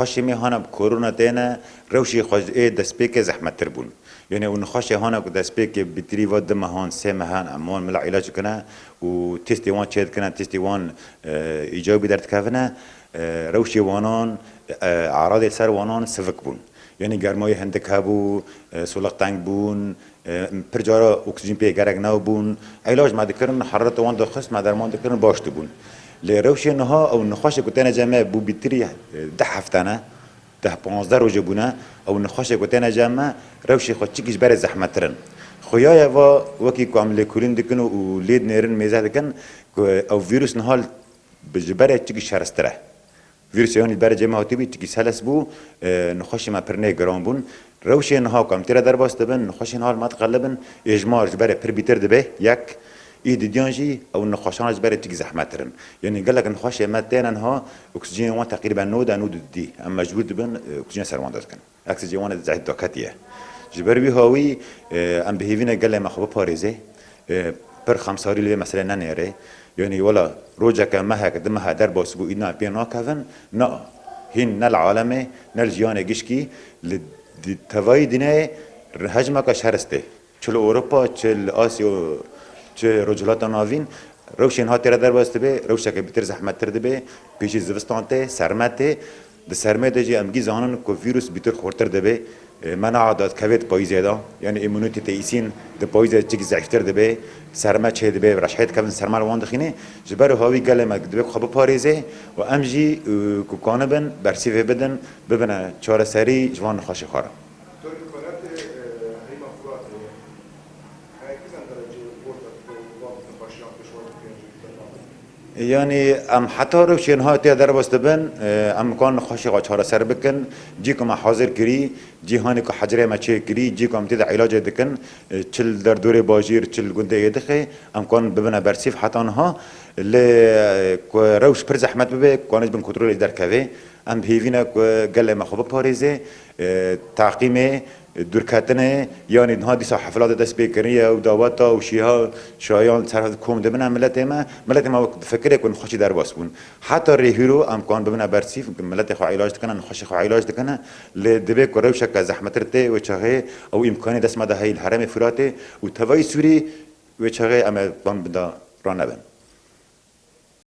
نخواشه می هانا کرونا تینا روشی خوش دست پیک زحمت تر بون یعنی اون نخواشه هانا که دست پیک بتری و دم هان سه مهان امان ملا علاج کنه و تستی وان چید کنه تستی وان ایجابی درد کفنه روشی وانان اعراض سر وانان سفک بون یعنی گرمای هندک هبو سولق تنگ بون پر جارا اکسیژن پی گرگ نو بون علاج ما دکرن حرارت وان دخست ما درمان دکرن باشت بون لروشی نها او نخواشه کتن جمع بو بتری 10 هفتانه 10-15 روز بونه او نخواشه کتن جمع روشی خود چیکش بر زحمت ترن خویای و وکی کامل کورین دکن و لید نیرن میزه دکن او ویروس نهال بجبره چیکش شرستره ویروس یعنی بر جمع هاتی بی چیکش هلس بو نخواشه ما پرنه گرام بون روشی نها کام تیره در باست بن نخواشه نهال ما تقلبن اجماع جبره پر بیتر دبه یک دیانجی او نخواشان جبره تيجي زحمترن يعني قال لك نخوش مادين انها اكسجين وان تقريبا نود دي اما مجبور دبن اكسجين سروان دكن اكسجين وان زايد دوكاتيه جبر بي هوي ام بهيفينا قال لي ما خو باريزي بر خمساري لي مثلا نيري يعني ولا روجا كما هك دمها درب اسبوع اينا بينا كفن نا هن العالمه نلجيان جشكي لتواي دينه هجمه شهرسته چل اوروبا چل اسيا چه رجلات ناوین روشن ها تر در باسته به روش که بیتر زحمت تر دبه پیش زوستان ته سرمت ده سرمت جی امگی زانن کو ویروس بیتر خورتر دبه منع عادت کوید پاییزه دا یعنی ایمونیتی تیسین ده پاییزه چیک ضعیفتر دبه سرمت چه دبه رشحت کردن سرمال وان دخینه جبر هاوی گله مگ دبه خب پاریزه و امجی کو کانبن برسیف بدن ببینه چهار سری جوان خاص خاره يعني ام حتى روشين ها تقدر بس تبن ام كان خاشي قاچار سر بكن جيكم حاضر كري جهاني كو حجره ما چه كري جيكم تد علاج دكن چل در دور باجير چل گنده يدخه ام كان ببنا برسيف حتى انها ل روش پر زحمت ببه كانش بن كنترول در كوي ام هيفينا قال ما خو باريزه تعقيمه دورکتنه یعنی نه دیسا حفلات دست بیکریه و دعواتا و شیها شایان سر کوم دبن ملت ما فکر کن خوشی در باس بون حتی ریهرو امکان ببینه برسیف ملت خو علاج کنن خوشی خو علاج کنه لدبه کروش که زحمت رته و چه او امکانی دست ما ده الحرم فراته و توای سوری و چه ام بام بدا رانبن